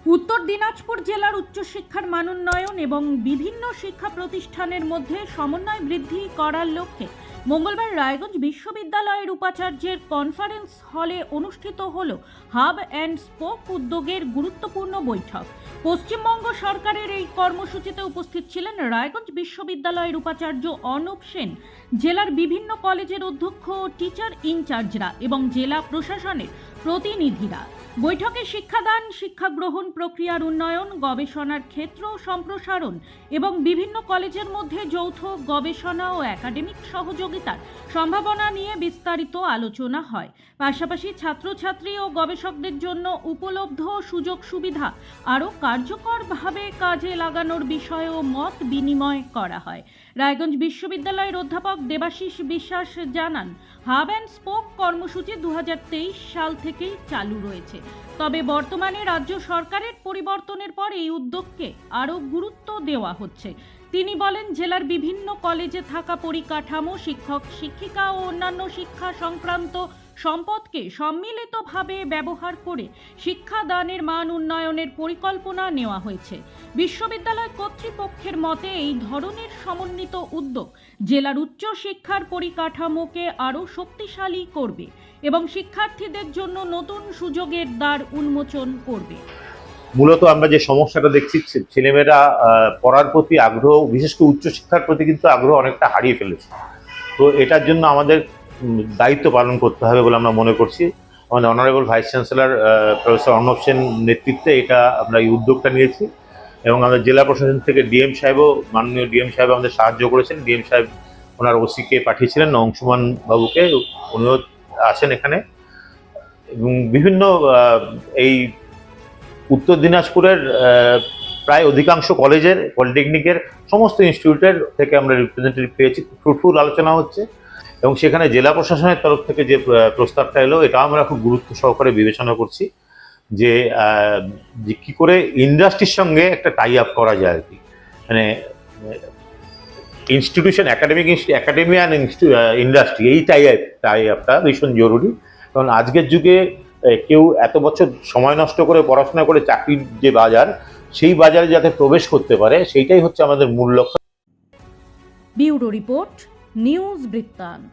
উত্তর দিনাজপুর জেলার উচ্চশিক্ষার মানোন্নয়ন এবং বিভিন্ন শিক্ষা প্রতিষ্ঠানের মধ্যে সমন্বয় বৃদ্ধি করার লক্ষ্যে মঙ্গলবার রায়গঞ্জ বিশ্ববিদ্যালয়ের উপাচার্যের কনফারেন্স হলে অনুষ্ঠিত হল হাব অ্যান্ড স্পোক উদ্যোগের গুরুত্বপূর্ণ বৈঠক। পশ্চিমবঙ্গ সরকারের এই কর্মসূচিতে উপস্থিত ছিলেন রায়গঞ্জ বিশ্ববিদ্যালয়ের উপাচার্য অর্ণব সেন, জেলার বিভিন্ন কলেজের অধ্যক্ষ ও টিচার ইনচার্জরা এবং জেলা প্রশাসনের প্রতিনিধিরা। বৈঠকে শিক্ষাদান, শিক্ষা গ্রহণ প্রক্রিয়ার উন্নয়ন, গবেষণার ক্ষেত্র সম্প্রসারণ এবং বিভিন্ন কলেজের মধ্যে যৌথ গবেষণা ও একাডেমিক সহযোগিতার সম্ভাবনা নিয়ে বিস্তারিত আলোচনা হয়। পাশাপাশি ছাত্রছাত্রী ও গবেষকদের জন্য উপলব্ধ সুযোগ সুবিধা আরও কার্যকরভাবে কাজে লাগানোর বিষয়েও মত বিনিময় করা হয়। রায়গঞ্জ বিশ্ববিদ্যালয়ের অধ্যাপক দেবাশিস বিশ্বাস জানান, হাব অ্যান্ড স্পোক কর্মসূচি 2023 সাল থেকেই চালু রয়েছে। তবে বর্তমানে রাজ্য সরকারের পরিবর্তনের পর এই উদ্যোগকে আরও গুরুত্ব দেওয়া হচ্ছে। তিনি বলেন, জেলার বিভিন্ন কলেজে থাকা পরিকাঠামো, শিক্ষক শিক্ষিকা ও অন্যান্য শিক্ষা সংক্রান্ত সম্পদকে সম্মিলিতভাবে ব্যবহার করে শিক্ষাদানের মান উন্নয়নের পরিকল্পনা নেওয়া হয়েছে। বিশ্ববিদ্যালয় কর্তৃপক্ষের মতে এই ধরনের সমন্বিত উদ্যোগ জেলার উচ্চ শিক্ষার পরিকাঠামোকে আরও শক্তিশালী করবে এবং শিক্ষার্থীদের জন্য নতুন সুযোগের দ্বার উন্মোচন করবে। মূলত আমরা যে সমস্যাটা দেখছি, ছেলেমেয়েরা পড়ার প্রতি আগ্রহ, বিশেষ করে উচ্চশিক্ষার প্রতি কিন্তু আগ্রহ অনেকটা হারিয়ে ফেলেছে। তো এটার জন্য আমাদের দায়িত্ব পালন করতে হবে বলে আমরা মনে করছি। আমাদের honourable vice chancellor professor Arnab Sen নেতৃত্বে আমরা এই উদ্যোগটা নিয়েছি এবং আমাদের জেলা প্রশাসন থেকে ডিএম সাহেবও, মাননীয় ডিএম সাহেব আমাদের সাহায্য করেছেন। ডিএম সাহেব ওনার ওসিকে পাঠিয়েছিলেন, অংশুমান বাবুকে, উনিও আছেন এখানে। এবং বিভিন্ন এই উত্তর দিনাজপুরের প্রায় অধিকাংশ কলেজের, পলিটেকনিকের, সমস্ত ইনস্টিটিউটের থেকে আমরা রিপ্রেজেন্টেটিভ পেয়েছি। ফ্রুটফুল আলোচনা হচ্ছে এবং সেখানে জেলা প্রশাসনের তরফ থেকে যে প্রস্তাবটা এলো, এটা আমরা খুব গুরুত্ব সহকারে বিবেচনা করছি যে কী করে ইন্ডাস্ট্রির সঙ্গে একটা টাই আপ করা যায় আর কি। মানে ইনস্টিটিউশন, একাডেমি অ্যান্ড ইন্ডাস্ট্রি, এই টাই আপটা ভীষণ জরুরি। কারণ আজকের যুগে কেউ এত বছর সময় নষ্ট করে পড়াশোনা করে চাকরির যে বাজার, সেই বাজারে যাতে প্রবেশ করতে পারে, সেইটাই হচ্ছে আমাদের মূল লক্ষ্য। ব্যুরো রিপোর্ট, নিউজ বৃত্তান্ত।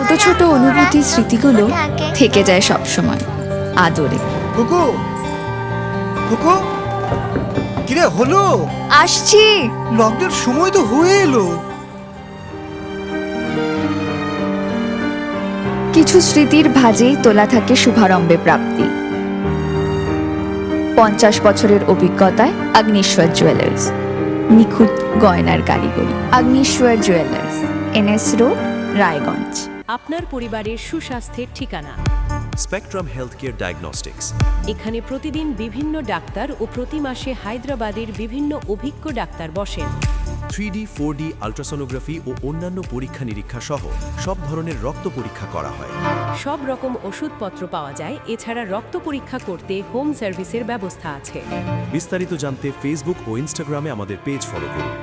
ছোট ছোট অনুভূতি, স্মৃতিগুলো থেকে যায় সব সময় আদরে। কুকু কুকু, কিরে হলো? আসছি। লকডাউন সময় তো হয়ে এলো। কিছু স্মৃতির ভাজেই তোলা থাকে শুভারম্ভে প্রাপ্তি। 50 বছরের অভিজ্ঞতায় আগ্নেশ্বর জুয়েলার্স, নিখুঁত গয়নার কারিগরি। Agneshwar jewellers, NS road, Raiganj. আপনার পরিবারের সুস্বাস্থ্যের ঠিকানা। Spectrum healthcare diagnostics. এখানে প্রতিদিন বিভিন্ন ডাক্তার ও প্রতি মাসে হায়দ্রাবাদের বিভিন্ন অভিজ্ঞ ডাক্তার বসেন। 3D, 4D আলট্রাসোনোগ্রাফি ও অন্যান্য পরীক্ষা নিরীক্ষা সহ সব ধরনের রক্ত পরীক্ষা করা হয়। সব রকম ওষুধপত্র পাওয়া যায়। এছাড়া রক্ত পরীক্ষা করতে হোম সার্ভিসের ব্যবস্থা আছে। বিস্তারিত জানতে ফেসবুক ও ইনস্টাগ্রামে আমাদের পেজ ফলো করুন।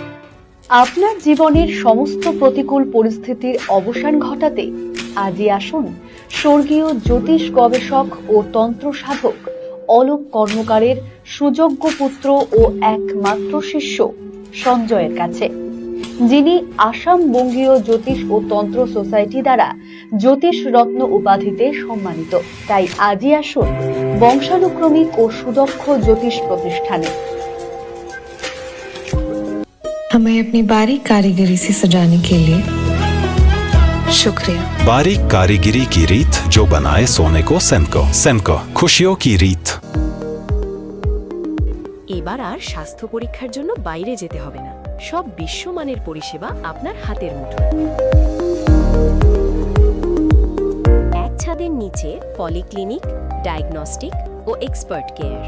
আপনার জীবনের সমস্ত প্রতিকূল পরিস্থিতির অবসান ঘটাতে আজই আসুন স্বর্গীয় জ্যোতিষ গবেষক ও তন্ত্র সাধক অলোক কর্মকারের সুযোগ্য পুত্র ও একমাত্র শিষ্য সঞ্জয়ের কাছে, যিনি আসাম বঙ্গীয় জ্যোতিষ ও তন্ত্র সোসাইটি দ্বারা জ্যোতিষ রত্ন উপাধিতে সম্মানিত। তাই আজই আসুন বংশানুক্রমিক ও সুদক্ষ জ্যোতিষ প্রতিষ্ঠানে। हमें अपनी बारीक कारीगरी से सजाने के लिए शुक्रिया। बारीक कारीगरी की रीत जो बनाए सोने को सेमको। सेमको, खुशियों की रीत। এবার আর স্বাস্থ্য পরীক্ষার জন্য বাইরে যেতে হবে না। সব বিশ্বমানের পরিষেবা আপনার হাতের মুঠোয়। এক ছাদের নিচে পলিক্লিনিক, ডায়াগনস্টিক ও এক্সপার্ট কেয়ার।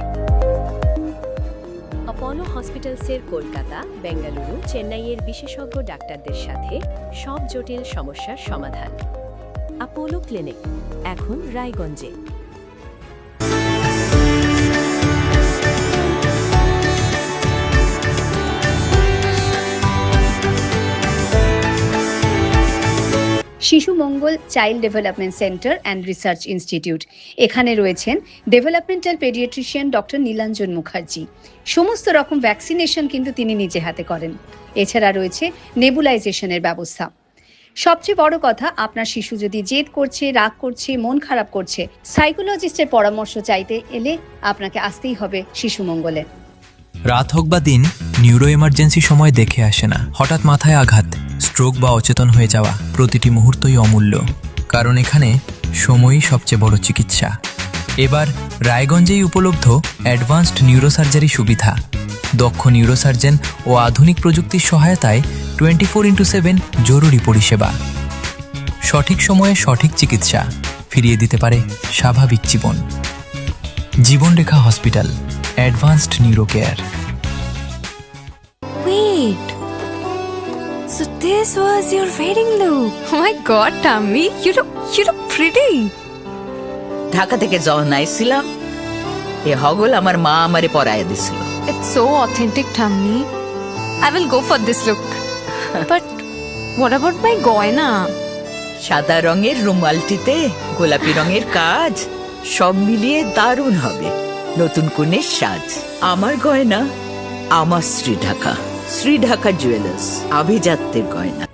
অ্যাপোলো হসপিটালসের কলকাতা, বেঙ্গালুরু, চেন্নাইয়ের বিশেষজ্ঞ ডাক্তারদের সাথে সব জটিল সমস্যার সমাধান। অ্যাপোলো ক্লিনিক এখন রায়গঞ্জে। Shishu Mangal child development centre and research institute. এখানে রয়েছেন developmental paediatrician doctor Nilanjan Mukherjee. সমস্ত রকম ভ্যাকসিনেশন কিন্তু তিনি নিজে হাতে করেন। এছাড়া রয়েছে নেবুলাইজেশনের ব্যবস্থা। সবচেয়ে বড় কথা, আপনার শিশু যদি জেদ করছে, রাগ করছে, মন খারাপ করছে, সাইকোলজিস্টের পরামর্শ চাইতে এলে আপনাকে আসতেই হবে শিশু মঙ্গলে। রাত হোক বা দিন, নিউরো এমার্জেন্সি সময় দেখে আসে না। হঠাৎ মাথায় আঘাত, স্ট্রোক বা অচেতন হয়ে যাওয়া, প্রতিটি মুহূর্তই অমূল্য, কারণ এখানে সময়ই সবচেয়ে বড় চিকিৎসা। এবার রায়গঞ্জেই উপলব্ধ অ্যাডভান্সড নিউরোসার্জারি সুবিধা। দক্ষ নিউরোসার্জন ও আধুনিক প্রযুক্তির সহায়তায় 24x7 জরুরি পরিষেবা। সঠিক সময়ে সঠিক চিকিৎসা ফিরিয়ে দিতে পারে স্বাভাবিক জীবন। Jibanrekha hospital, advanced neuro care. Wait. So this was your wedding look. Oh my god, Tammy, you look pretty. Dhaka থেকে যখন আইছিলাম, এ হগল আমার মা আমারে পরায় দিছিল। It's so authentic, Tammy. I will go for this look. But what about my goina? সাদা রঙের রুমালটিতে গোলাপি রঙের কাজ, সব মিলিয়ে দারুণ হবে নতুন কনের সাজ। আমার গয়না আমার শ্রী ঢাকা জুয়েলার্স, আভিজাত্যের গয়না।